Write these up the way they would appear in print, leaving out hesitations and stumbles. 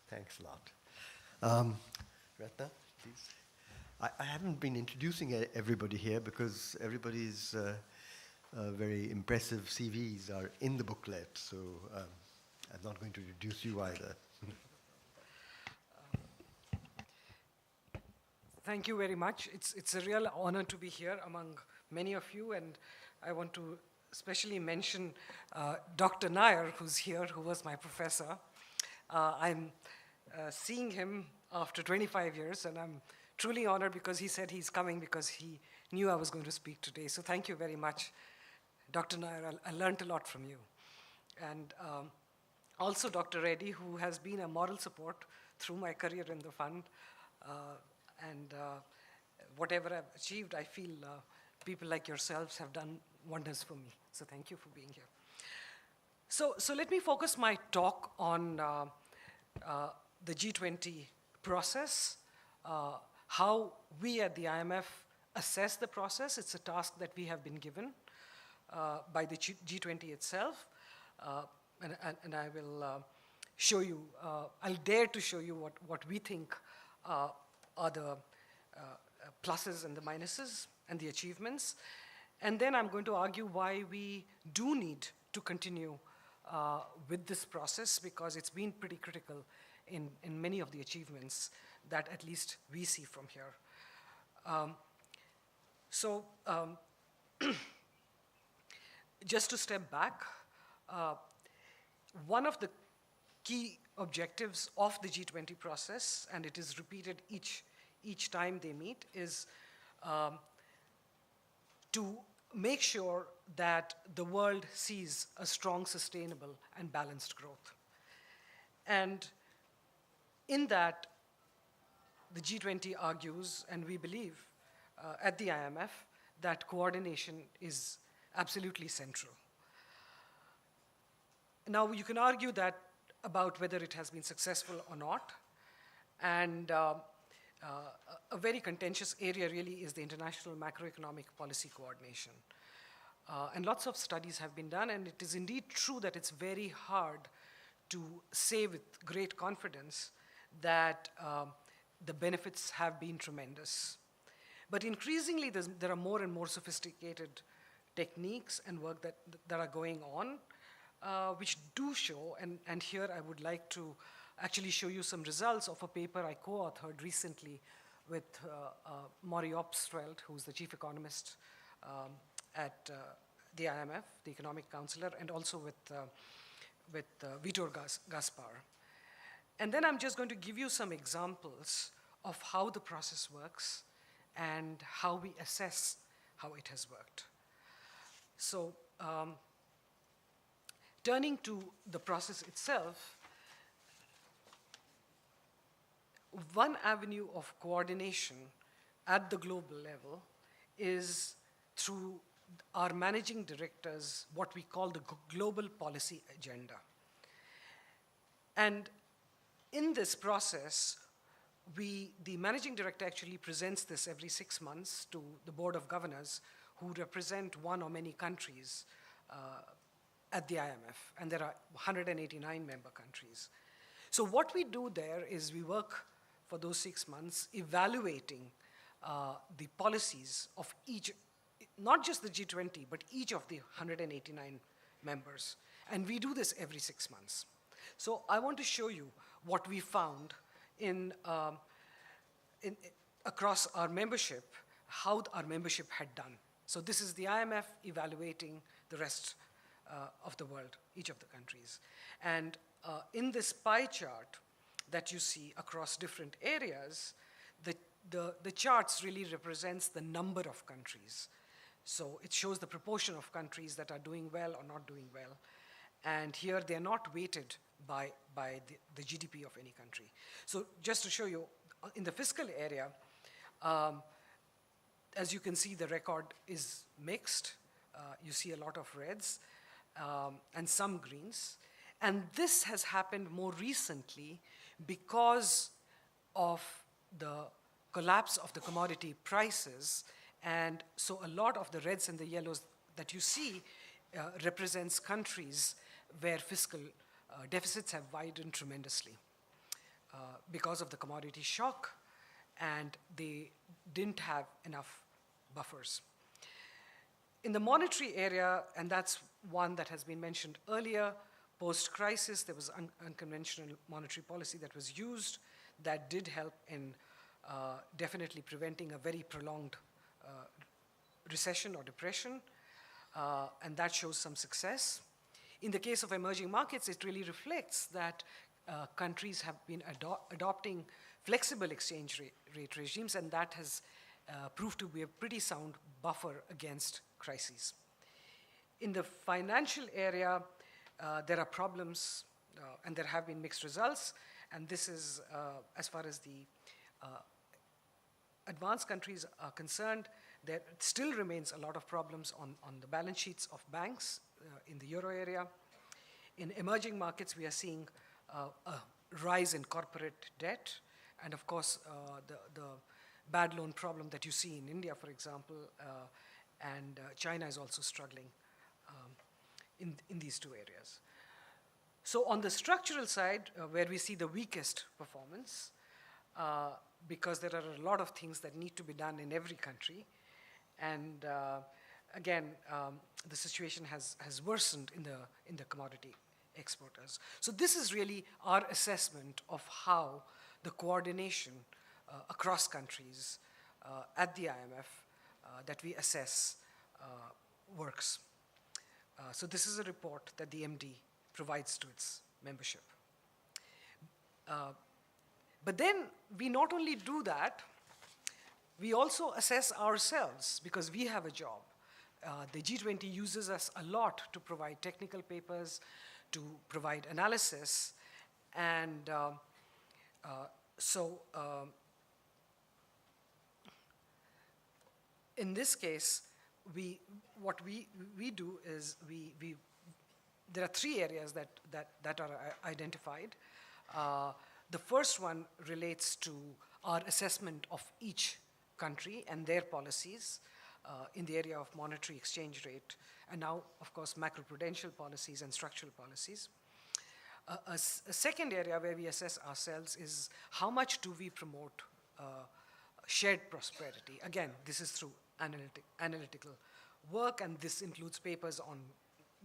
Thanks a lot. Ratna, please. I haven't been introducing everybody here because everybody's very impressive CVs are in the booklet, so I'm not going to introduce you either. Thank you very much. It's a real honor to be here among many of you, and I want to especially mention Dr. Nair, who's here, who was my professor. I'm seeing him after 25 years, and I'm truly honored because he said he's coming because he knew I was going to speak today. So thank you very much, Dr. Nair. I learned a lot from you. And also Dr. Reddy, who has been a moral support through my career in the fund. And whatever I've achieved, I feel people like yourselves have done wonders for me. So thank you for being here. So let me focus my talk on the G20 process, how we at the IMF assess the process. It's a task that we have been given by the G20 itself. And I will show you, I'll dare to show you what we think are the pluses and the minuses and the achievements. And then I'm going to argue why we do need to continue with this process, because it's been pretty critical in many of the achievements that at least we see from here. Just to step back, one of the key objectives of the G20 process, and it is repeated each time they meet, is to make sure that the world sees a strong, sustainable, and balanced growth. And in that, the G20 argues, and we believe at the IMF, that coordination is absolutely central. Now, you can argue that about whether it has been successful or not. And a very contentious area really is the international macroeconomic policy coordination. And lots of studies have been done, and it is indeed true that it's very hard to say with great confidence that the benefits have been tremendous. But increasingly, there are more and more sophisticated techniques and work that are going on, which do show, and here I would like to actually show you some results of a paper I co-authored recently with Maury Obstfeld, who's the chief economist at the IMF, the economic counselor, and also with Vitor Gaspar. And then I'm just going to give you some examples of how the process works and how we assess how it has worked. So turning to the process itself, one avenue of coordination at the global level is through our managing directors, what we call the global policy agenda. And in this process, the managing director actually presents this every 6 months to the board of governors who represent one or many countries at the IMF, and there are 189 member countries. So what we do there is we work for those 6 months evaluating the policies of each, not just the G20, but each of the 189 members. And we do this every 6 months. So I want to show you what we found across our membership, how our membership had done. So this is the IMF evaluating the rest of the world, each of the countries. And in this pie chart that you see across different areas, the charts really represents the number of countries. So it shows the proportion of countries that are doing well or not doing well. And here they're not weighted by the GDP of any country. So just to show you, in the fiscal area, as you can see, the record is mixed. You see a lot of reds and some greens. And this has happened more recently because of the collapse of the commodity prices. And so a lot of the reds and the yellows that you see represents countries where fiscal deficits have widened tremendously. because of the commodity shock, and they didn't have enough buffers. In the monetary area, and that's one that has been mentioned earlier, post-crisis, there was unconventional monetary policy that was used that did help in definitely preventing a very prolonged recession or depression, and that shows some success. In the case of emerging markets, it really reflects that countries have been adopting flexible exchange rate regimes, and that has proved to be a pretty sound buffer against crises. In the financial area, there are problems, and there have been mixed results, and this is, as far as the advanced countries are concerned, there still remains a lot of problems on the balance sheets of banks in the euro area. In emerging markets, we are seeing a rise in corporate debt, and of course, the bad loan problem that you see in India, for example, and China is also struggling in these two areas. So on the structural side, where we see the weakest performance, because there are a lot of things that need to be done in every country, and again, the situation has worsened in the commodity exporters. So this is really our assessment of how the coordination across countries at the IMF that we assess works. So this is a report that the MD provides to its membership. But then we not only do that, we also assess ourselves because we have a job. The G20 uses us a lot to provide technical papers, to provide analysis, and in this case, what we do is there are three areas that are identified. The first one relates to our assessment of each country and their policies in the area of monetary exchange rate, and now, of course, macroprudential policies and structural policies. A second area where we assess ourselves is how much do we promote shared prosperity. Again, this is through analytical work, and this includes papers on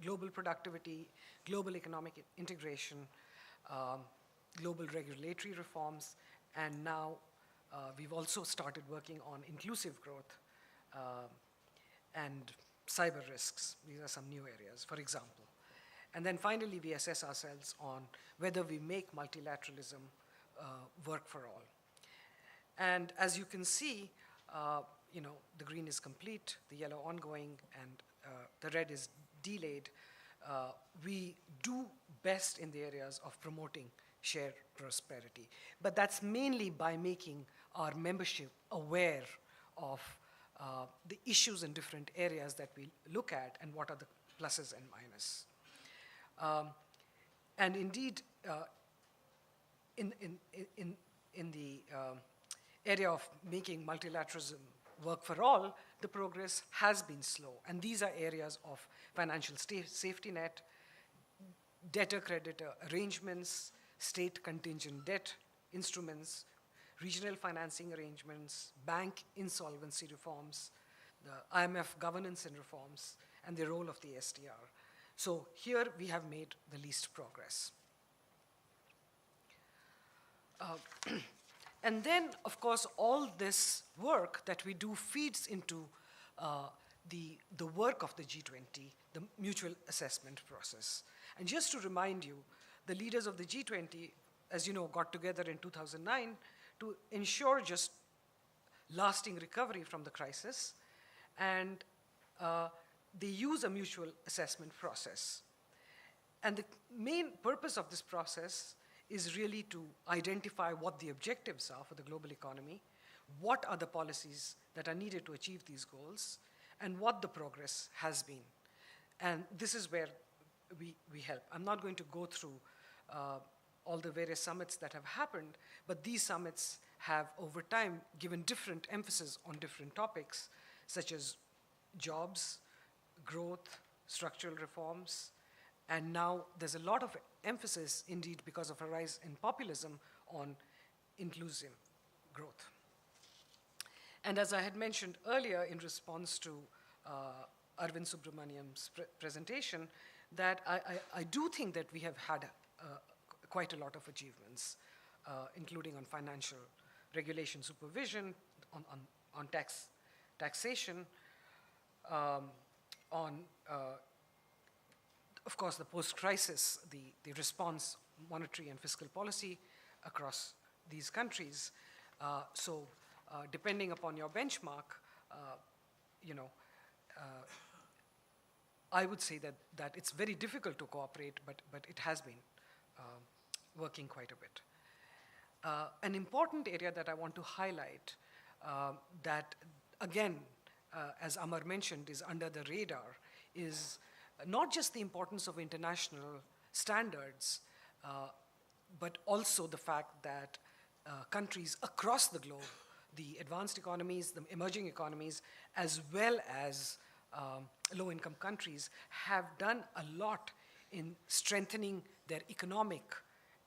global productivity, global economic integration, global regulatory reforms, and now we've also started working on inclusive growth and cyber risks. These are some new areas, for example. And then finally, we assess ourselves on whether we make multilateralism work for all. And as you can see, the green is complete, the yellow ongoing, and the red is delayed. We do best in the areas of promoting shared prosperity. But that's mainly by making our membership aware of the issues in different areas that we look at and what are the pluses and minuses. And indeed, in the area of making multilateralism work for all, the progress has been slow. And these are areas of financial safety net, debtor-creditor arrangements, state contingent debt instruments, regional financing arrangements, bank insolvency reforms, the IMF governance and reforms, and the role of the SDR. So here we have made the least progress. And then, of course, all this work that we do feeds into the work of the G20, the mutual assessment process. And just to remind you, the leaders of the G20, as you know, got together in 2009 to ensure just lasting recovery from the crisis, and they use a mutual assessment process. And the main purpose of this process is really to identify what the objectives are for the global economy, what are the policies that are needed to achieve these goals, and what the progress has been. And this is where we help. I'm not going to go through all the various summits that have happened, but these summits have, over time, given different emphasis on different topics, such as jobs, growth, structural reforms, and now there's a lot of emphasis, indeed, because of a rise in populism, on inclusive growth. And as I had mentioned earlier in response to Arvind Subramanian's presentation, that I do think that we have had quite a lot of achievements, including on financial regulation supervision, on taxation, on, of course, the post-crisis, the response, monetary and fiscal policy across these countries. So depending upon your benchmark, I would say that it's very difficult to cooperate, but it has been working quite a bit. An important area that I want to highlight that, again, as Amar mentioned, is under the radar is not just the importance of international standards, but also the fact that countries across the globe, the advanced economies, the emerging economies, as well as low-income countries, have done a lot in strengthening their economic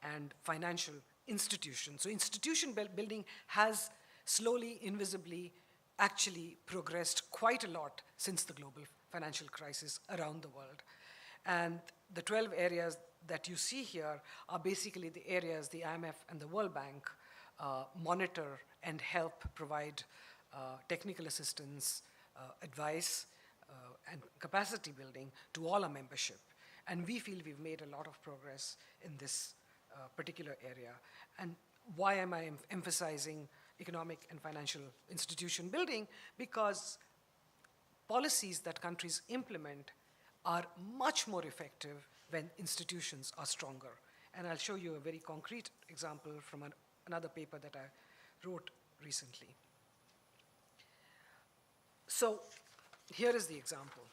and financial institutions. So institution building has slowly, invisibly, actually progressed quite a lot since the global financial crisis around the world. And the 12 areas that you see here are basically the areas the IMF and the World Bank monitor and help provide technical assistance, advice, and capacity building to all our membership. And we feel we've made a lot of progress in this particular area. And why am I emphasizing economic and financial institution building? Because policies that countries implement are much more effective when institutions are stronger. And I'll show you a very concrete example from another paper that I wrote recently. So here is the example.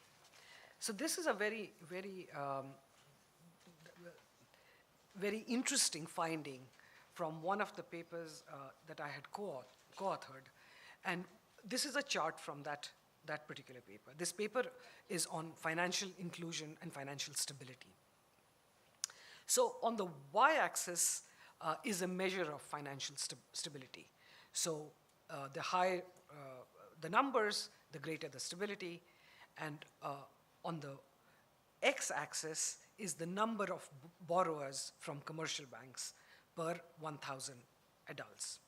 So this is a very, very, very interesting finding from one of the papers that I had co-authored. And this is a chart from that particular paper. This paper is on financial inclusion and financial stability. So on the y-axis is a measure of financial stability. So the higher the numbers, the greater the stability. And on the x-axis is the number of borrowers from commercial banks per 1,000 adults.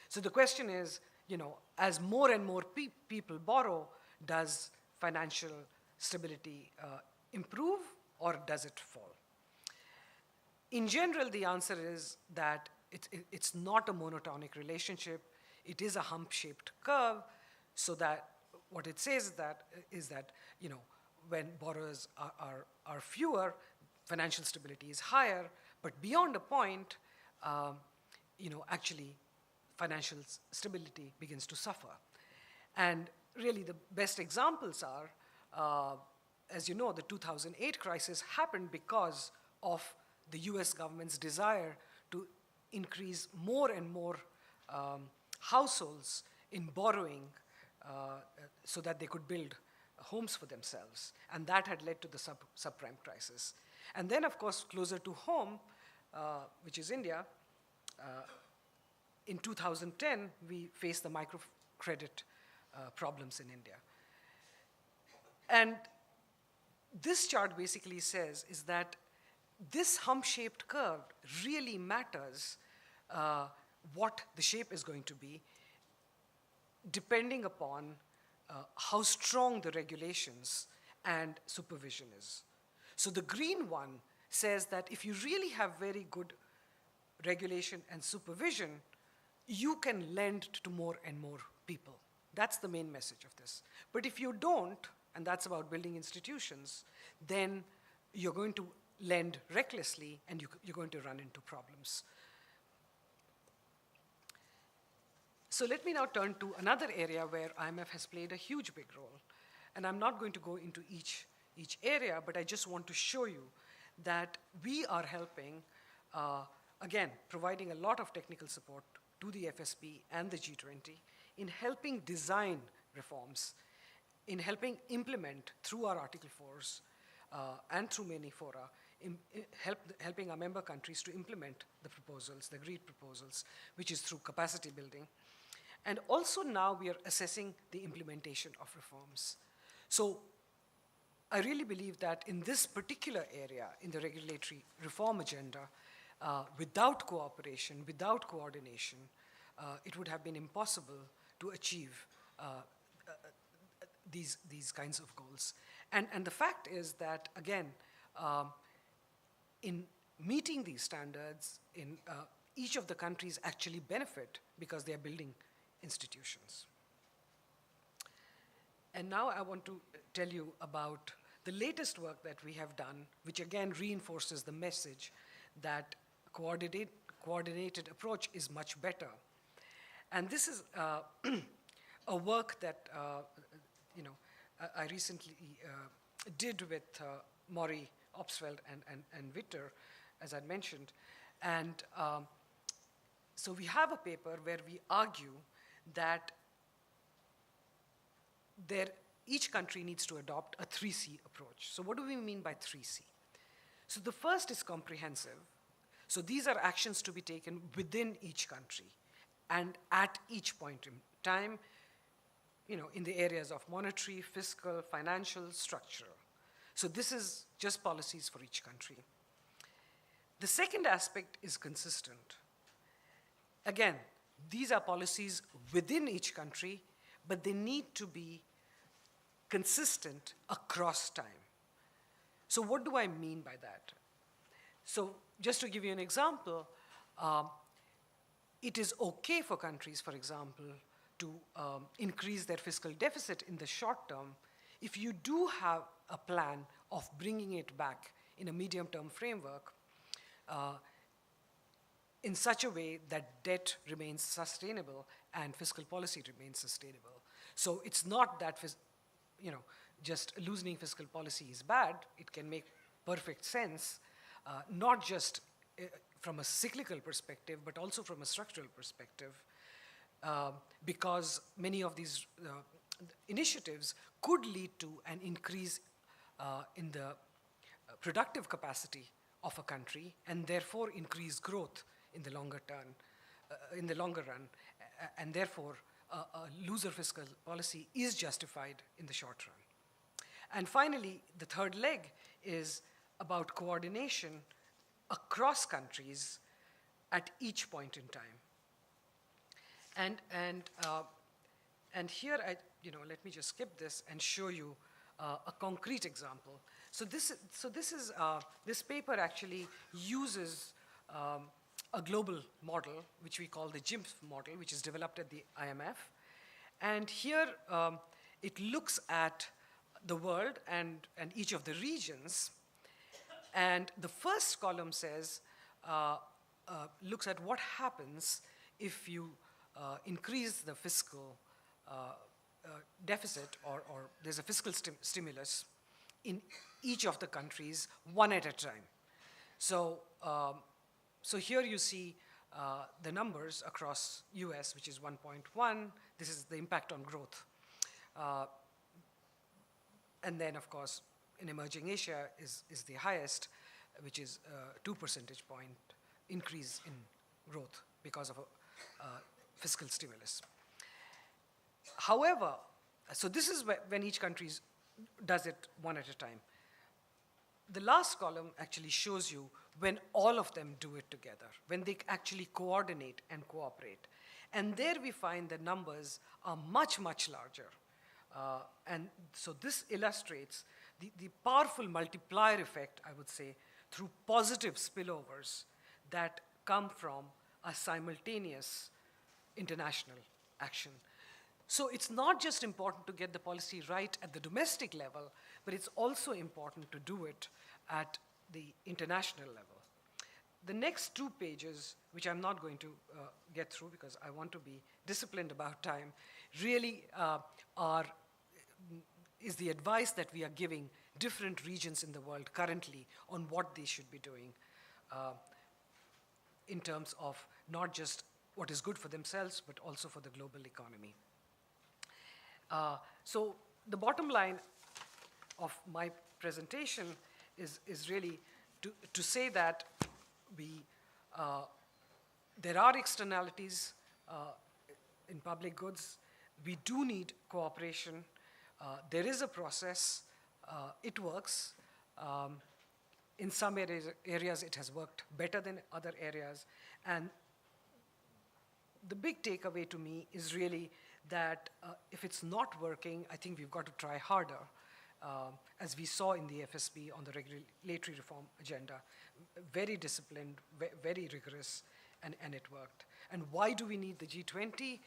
So the question is, as more and more people borrow, does financial stability improve or does it fall? In general, the answer is that it's not a monotonic relationship. It is a hump-shaped curve, so that what it says is that when borrowers are fewer, financial stability is higher, but beyond a point, actually financial stability begins to suffer. And really the best examples are, as you know, the 2008 crisis happened because of the US government's desire to increase more and more households in borrowing so that they could build homes for themselves. And that had led to the subprime crisis. And then, of course, closer to home, which is India, in 2010, we faced the microcredit problems in India. And this chart basically says is that this hump-shaped curve really matters what the shape is going to be, depending upon how strong the regulations and supervision is. So the green one says that if you really have very good regulation and supervision, you can lend to more and more people. That's the main message of this. But if you don't, and that's about building institutions, then you're going to lend recklessly and you're going to run into problems. So let me now turn to another area where IMF has played a huge big role. And I'm not going to go into each area, but I just want to show you that we are helping, again, providing a lot of technical support to the FSB and the G20 in helping design reforms, in helping implement through our Article 4s and through many fora, helping our member countries to implement the proposals, the agreed proposals, which is through capacity building. And also now we are assessing the implementation of reforms. So I really believe that in this particular area, in the regulatory reform agenda, without cooperation, without coordination, it would have been impossible to achieve these kinds of goals. And the fact is that, again, in meeting these standards, each of the countries actually benefit because they are building institutions. And now I want to tell you about the latest work that we have done, which again reinforces the message that coordinated approach is much better. And this is a work that I recently did with Maury, Opsfeld, and Victor, as I mentioned. And so we have a paper where we argue that each country needs to adopt a 3C approach. So what do we mean by 3C? So the first is comprehensive. So these are actions to be taken within each country and at each point in time, in the areas of monetary, fiscal, financial, structural. So this is just policies for each country. The second aspect is consistent. Again, these are policies within each country, but they need to be consistent across time. So what do I mean by that? So just to give you an example, it is okay for countries, for example, to increase their fiscal deficit in the short term if you do have a plan of bringing it back in a medium-term framework in such a way that debt remains sustainable and fiscal policy remains sustainable. So it's not that just loosening fiscal policy is bad. It can make perfect sense, not just from a cyclical perspective, but also from a structural perspective, because many of these initiatives could lead to an increase in the productive capacity of a country, and therefore increase growth in the longer run, and therefore a looser fiscal policy is justified in the short run. And finally, the third leg is about coordination across countries at each point in time. And here, let me just skip this and show you a concrete example. So this paper actually uses a global model, which we call the GIMF model, which is developed at the IMF. And here, it looks at the world and each of the regions. And the first column says, looks at what happens if you increase the fiscal deficit, or there's a fiscal stimulus in each of the countries, one at a time. So here you see the numbers across US, which is 1.1. This is the impact on growth. And then, of course, in emerging Asia is the highest, which is 2 percentage point increase in growth because of a fiscal stimulus. However, so this is when each country does it one at a time. The last column actually shows you when all of them do it together, when they actually coordinate and cooperate. And there we find the numbers are much, much larger. And so this illustrates the powerful multiplier effect, I would say, through positive spillovers that come from a simultaneous international action. So it's not just important to get the policy right at the domestic level, but it's also important to do it at the international level. The next 2 pages, which I'm not going to get through because I want to be disciplined about time, really is the advice that we are giving different regions in the world currently on what they should be doing in terms of not just what is good for themselves, but also for the global economy. So the bottom line of my presentation is really to say that there are externalities in public goods. We do need cooperation. There is a process. It works. In some areas, it has worked better than other areas. And the big takeaway to me is really that if it's not working, I think we've got to try harder, as we saw in the FSB on the regulatory reform agenda. Very disciplined, very rigorous, and it worked. And why do we need the G20?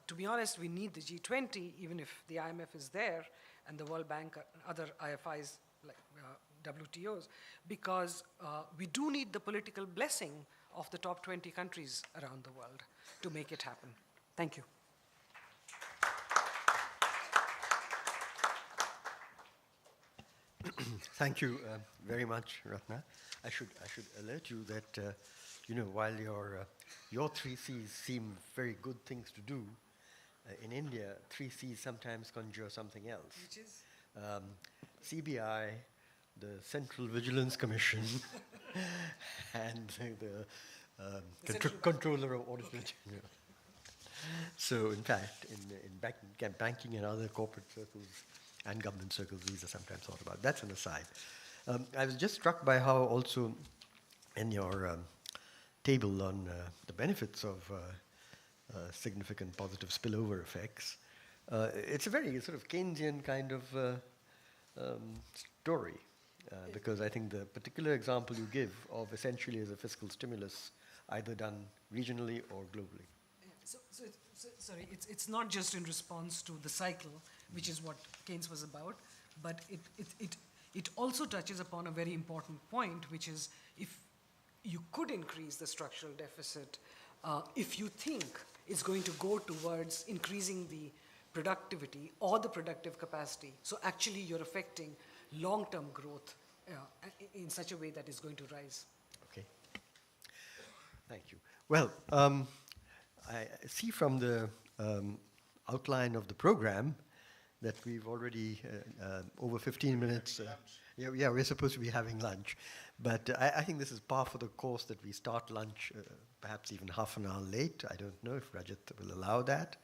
To be honest, we need the G20, even if the IMF is there, and the World Bank and other IFIs like WTOs, because we do need the political blessing of the top 20 countries around the world to make it happen. Thank you. Thank you very much, Ratna. I should alert you that while your 3 C's seem very good things to do, in India 3 C's sometimes conjure something else. Which is? CBI, the Central Vigilance Commission, and the Controller of Audit. So, in fact, in banking and other corporate circles and government circles, these are sometimes thought about. That's an aside. I was just struck by how also in your table on the benefits of significant positive spillover effects, it's a very sort of Keynesian kind of story, because I think the particular example you give of essentially as a fiscal stimulus, either done regionally or globally. Sorry, it's not just in response to the cycle, which is what Keynes was about, but it also touches upon a very important point, which is if you could increase the structural deficit, if you think it's going to go towards increasing the productivity or the productive capacity, so actually you're affecting long-term growth in such a way that is going to rise. Okay. Thank you. Well, I see from the outline of the program that we've already over 15 minutes. Yeah, we're supposed to be having lunch. But I think this is par for the course that we start lunch perhaps even half an hour late. I don't know if Rajat will allow that.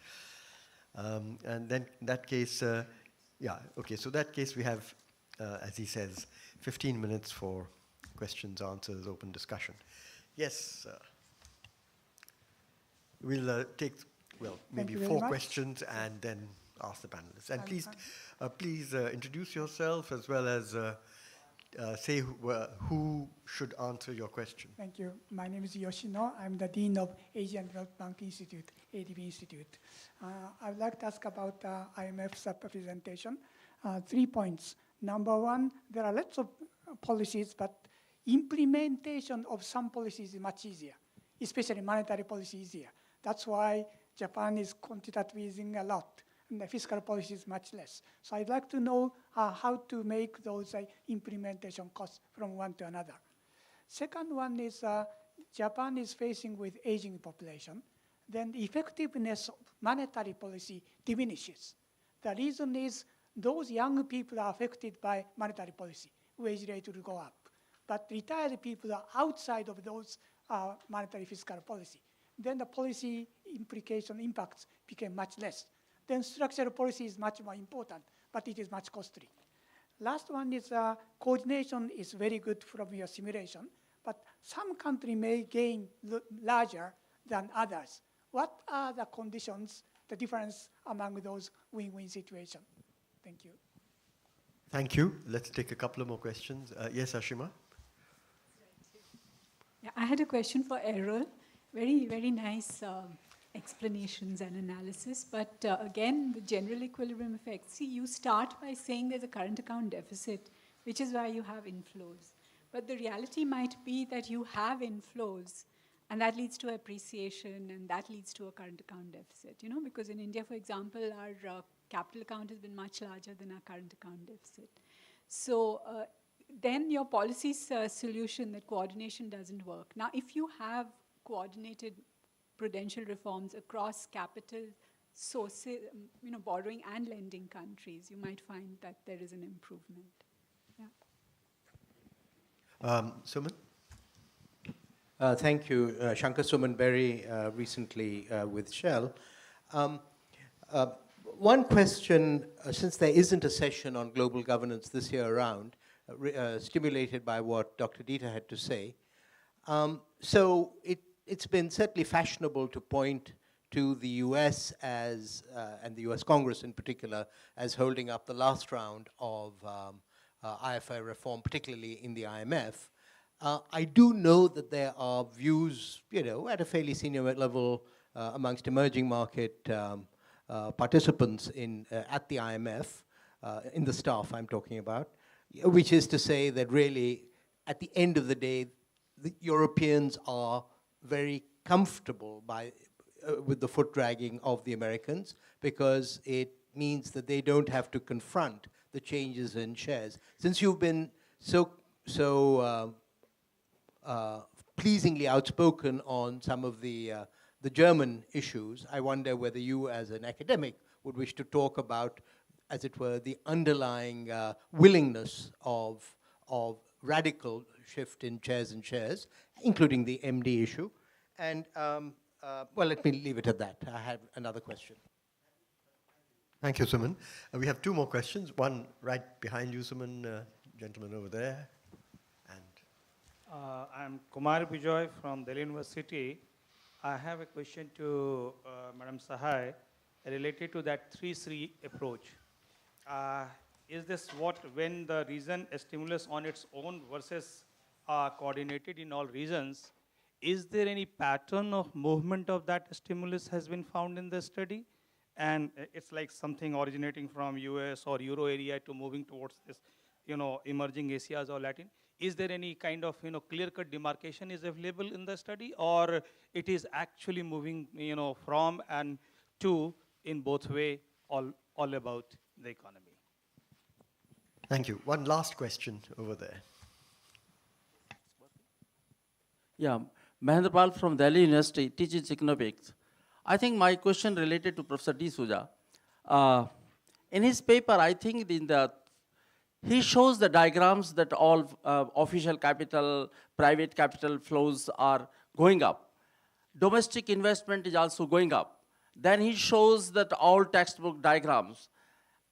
And then in that case, so that case we have, as he says, 15 minutes for questions, answers, open discussion. Yes, we'll take, maybe 4 questions and then ask the panelists. And please introduce yourself as well as say who should answer your question. Thank you. My name is Yoshino. I'm the Dean of Asian Development Bank Institute, ADB Institute. I would like to ask about IMF's presentation. 3 points. Number 1, there are lots of policies, but implementation of some policies is much easier, especially monetary policy easier. That's why Japan is quantitative easing a lot, and the fiscal policy is much less. So I'd like to know how to make those implementation costs from one to another. Second one is Japan is facing with aging population. Then the effectiveness of monetary policy diminishes. The reason is those young people are affected by monetary policy. Wage rate will go up. But retired people are outside of those monetary fiscal policy. Then the policy impacts became much less. Then structural policy is much more important, but it is much costly. Last one is coordination is very good from your simulation, but some country may gain larger than others. What are the conditions, the difference among those win-win situations? Thank you. Thank you. Let's take a couple of more questions. Yes, Ashima? Yeah, I had a question for Errol. Very, very nice explanations and analysis. But again, the general equilibrium effect. See, you start by saying there's a current account deficit, which is why you have inflows. But the reality might be that you have inflows, and that leads to appreciation, and that leads to a current account deficit. You know, because in India, for example, our capital account has been much larger than our current account deficit. So then your policy solution that coordination doesn't work. Now, if you have coordinated prudential reforms across capital sources, borrowing and lending countries, you might find that there is an improvement. Yeah. Suman? Thank you. Shankar Suman Berry, recently with Shell. One question, since there isn't a session on global governance this year around, stimulated by what Dr. Dieter had to say. So it's been certainly fashionable to point to the US as, and the US Congress in particular, as holding up the last round of IFI reform, particularly in the IMF. I do know that there are views, at a fairly senior level amongst emerging market participants at the IMF, in the staff I'm talking about, which is to say that really, at the end of the day, the Europeans are very comfortable with the foot dragging of the Americans, because it means that they don't have to confront the changes in shares. Since you've been so pleasingly outspoken on some of the German issues, I wonder whether you as an academic would wish to talk about, as it were, the underlying willingness of radical shift in chairs and shares, including the MD issue. And well, let me leave it at that. I have another question. Thank you, Suman. We have two more questions. One right behind you, Suman, gentleman over there. I'm Kumar Bijoy from Delhi University. I have a question to Madam Sahai related to that 3-3 approach. Is this when the region stimulus on its own versus coordinated in all regions, is there any pattern of movement of that stimulus has been found in the study? And it's like something originating from US or Euro area to moving towards this, emerging Asias or Latin. Is there any kind of, clear-cut demarcation is available in the study, or it is actually moving, from and to in both way, all about the economy? Thank you. One last question over there. Yeah, Mahendra Pal from Delhi University, teaches economics. I think my question related to Professor D'Souza. In his paper, I think he shows the diagrams that all official capital, private capital flows are going up. Domestic investment is also going up. Then he shows that all textbook diagrams.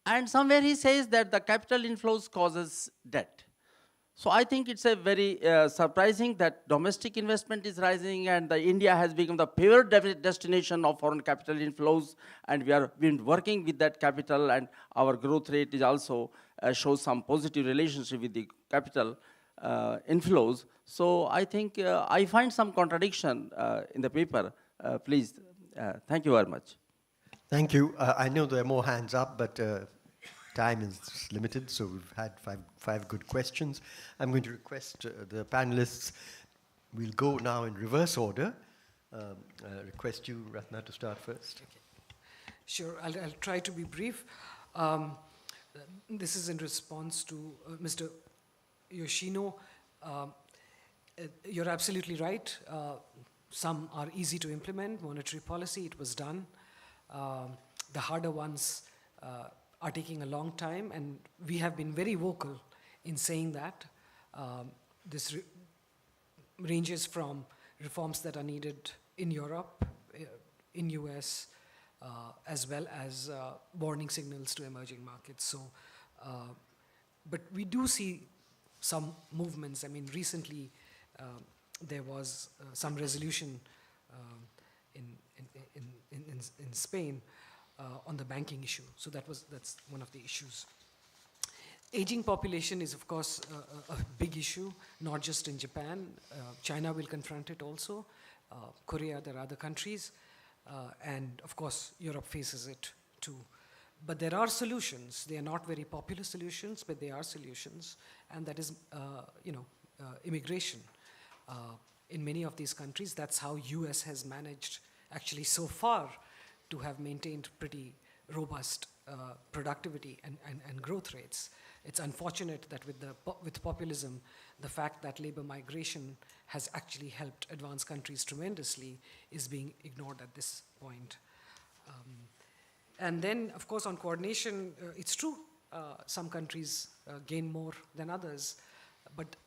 And somewhere he says that the capital inflows causes debt. So I think it's a very surprising that domestic investment is rising, and India has become the favored destination of foreign capital inflows, and we have been working with that capital, and our growth rate is also shows some positive relationship with the capital inflows. So I think I find some contradiction in the paper. Please, thank you very much. Thank you. I know there are more hands up, but time is limited, so we've had five good questions. I'm going to request the panelists, we'll go now in reverse order. Request you, Ratna, to start first. Okay. Sure, I'll try to be brief. This is in response to Mr. Yoshino. You're absolutely right. Some are easy to implement. Monetary policy, it was done. The harder ones are taking a long time, and we have been very vocal in saying that. This ranges from reforms that are needed in Europe, in US, as well as warning signals to emerging markets. So, but we do see some movements. I mean, recently there was some resolution in Spain on the banking issue. So that's one of the issues. Aging population is, of course, a big issue, not just in Japan. China will confront it also. Korea, there are other countries. And, of course, Europe faces it too. But there are solutions. They are not very popular solutions, but they are solutions. And that is, immigration. In many of these countries, that's how US has managed, actually so far, to have maintained pretty robust productivity and growth rates. It's unfortunate that with populism, the fact that labor migration has actually helped advanced countries tremendously is being ignored at this point. And then, of course, on coordination, it's true, some countries gain more than others, but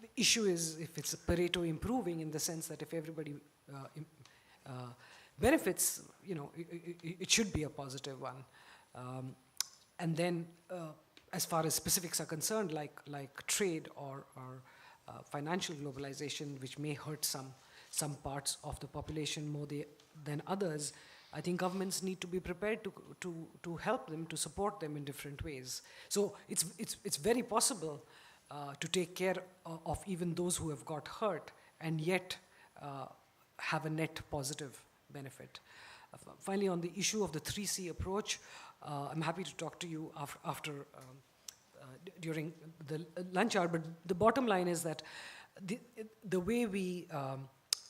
the issue is if it's a Pareto improving, in the sense that if everybody benefits, you know, it should be a positive one. And then, as far as specifics are concerned, like trade or financial globalization, which may hurt some parts of the population more than others, I think governments need to be prepared to help them, to support them in different ways. So it's very possible to take care of even those who have got hurt and yet have a net positive benefit. Finally, on the issue of the 3C approach, I'm happy to talk to you after during the lunch hour, but the bottom line is that the way we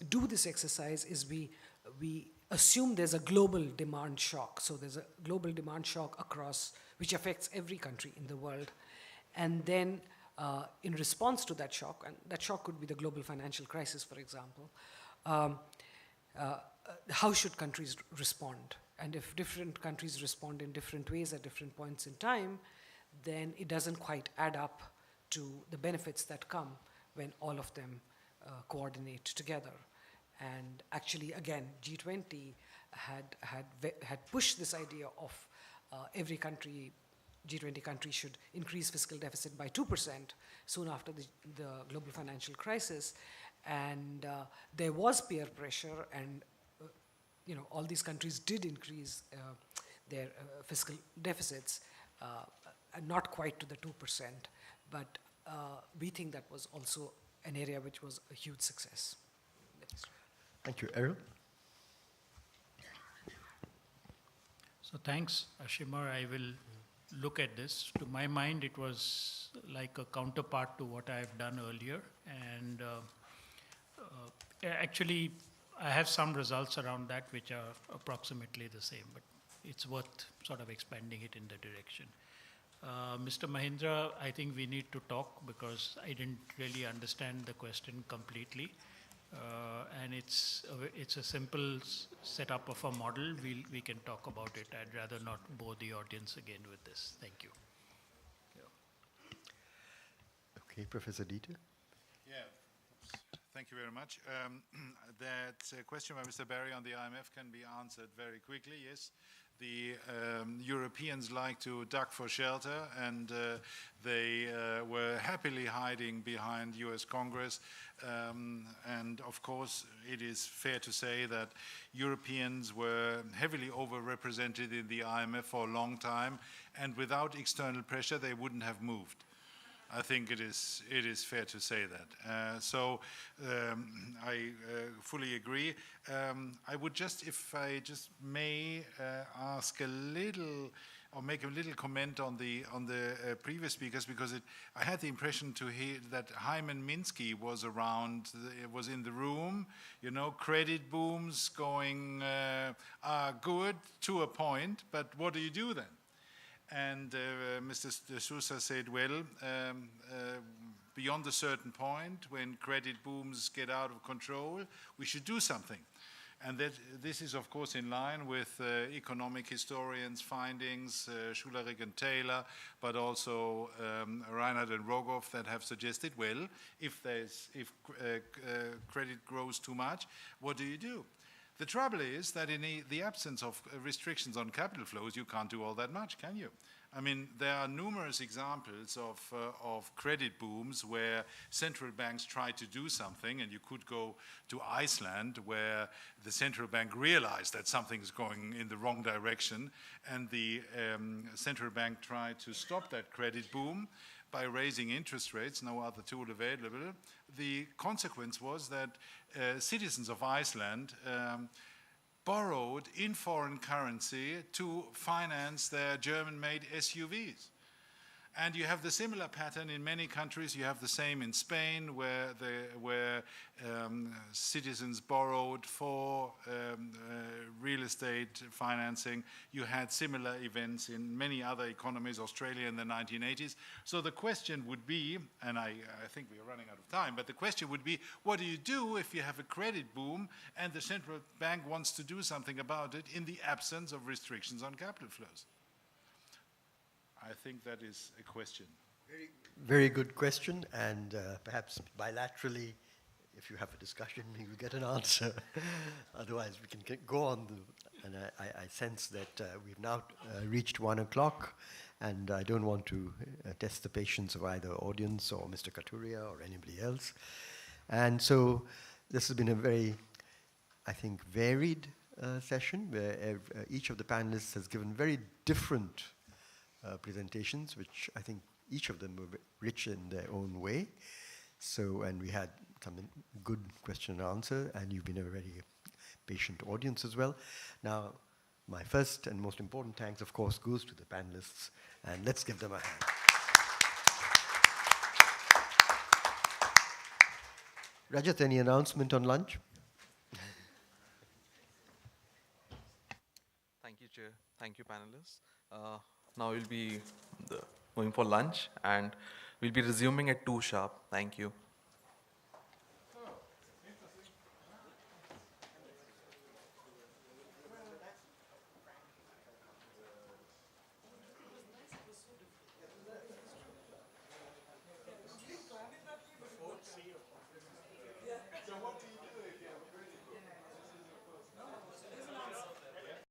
do this exercise is we assume there's a global demand shock. So there's a global demand shock across, which affects every country in the world. And then in response to that shock, and that shock could be the global financial crisis, for example, how should countries respond? And if different countries respond in different ways at different points in time, then it doesn't quite add up to the benefits that come when all of them coordinate together. And actually, again, G20 had pushed this idea of every country, G20 country should increase fiscal deficit by 2% soon after the global financial crisis. And there was peer pressure, and you know, all these countries did increase their fiscal deficits, not quite to the 2%, but we think that was also an area which was a huge success. Thank you. Errol? So thanks, Ashima. I will look at this. To my mind, it was like a counterpart to what I've done earlier. And actually, I have some results around that which are approximately the same, but it's worth sort of expanding it in the direction. Mr. Mahindra, I think we need to talk because I didn't really understand the question completely. And it's a simple setup of a model. We can talk about it. I'd rather not bore the audience again with this. Thank you. Okay, Professor Dieter? Yeah, thank you very much. That question by Mr. Barry on the IMF can be answered very quickly. Yes, the Europeans like to duck for shelter, and they were happily hiding behind US Congress. And of course, it is fair to say that Europeans were heavily overrepresented in the IMF for a long time, and without external pressure, they wouldn't have moved. I think it is fair to say that. I fully agree. I would just, if I just may, ask a little, or make a little comment on the previous speakers, because I had the impression to hear that Hyman Minsky was around, was in the room. You know, credit booms going are good to a point, but what do you do then? And Mr. De Sousa said, well, beyond a certain point, when credit booms get out of control, we should do something. And that this is, of course, in line with economic historians' findings, Schuleric and Taylor, but also Reinhardt and Rogoff, that have suggested, well, if credit grows too much, what do? The trouble is that in the absence of restrictions on capital flows, you can't do all that much, can you? I mean, there are numerous examples of credit booms where central banks try to do something, and you could go to Iceland, where the central bank realized that something is going in the wrong direction, and the central bank tried to stop that credit boom by raising interest rates, no other tool available. The consequence was that citizens of Iceland borrowed in foreign currency to finance their German-made SUVs. And you have the similar pattern in many countries. You have the same in Spain, where citizens borrowed for real estate financing. You had similar events in many other economies, Australia in the 1980s. So the question would be, and I think we are running out of time, but the question would be, what do you do if you have a credit boom and the central bank wants to do something about it in the absence of restrictions on capital flows? I think that is a question. Very good question, and perhaps bilaterally, if you have a discussion, you will get an answer. Otherwise, we can go on. And I sense that we've now reached 1 o'clock, and I don't want to test the patience of either audience or Mr. Katuria or anybody else. And so this has been a very, I think, varied session where each of the panelists has given very different presentations, which I think each of them were rich in their own way. So, and we had some good question and answer, and you've been a very patient audience as well. Now, my first and most important thanks, of course, goes to the panelists, and let's give them a hand. Rajat, any announcement on lunch? Thank you, Chair. Thank you, panelists. Now we'll be going for lunch, and we'll be resuming at 2 sharp. Thank you.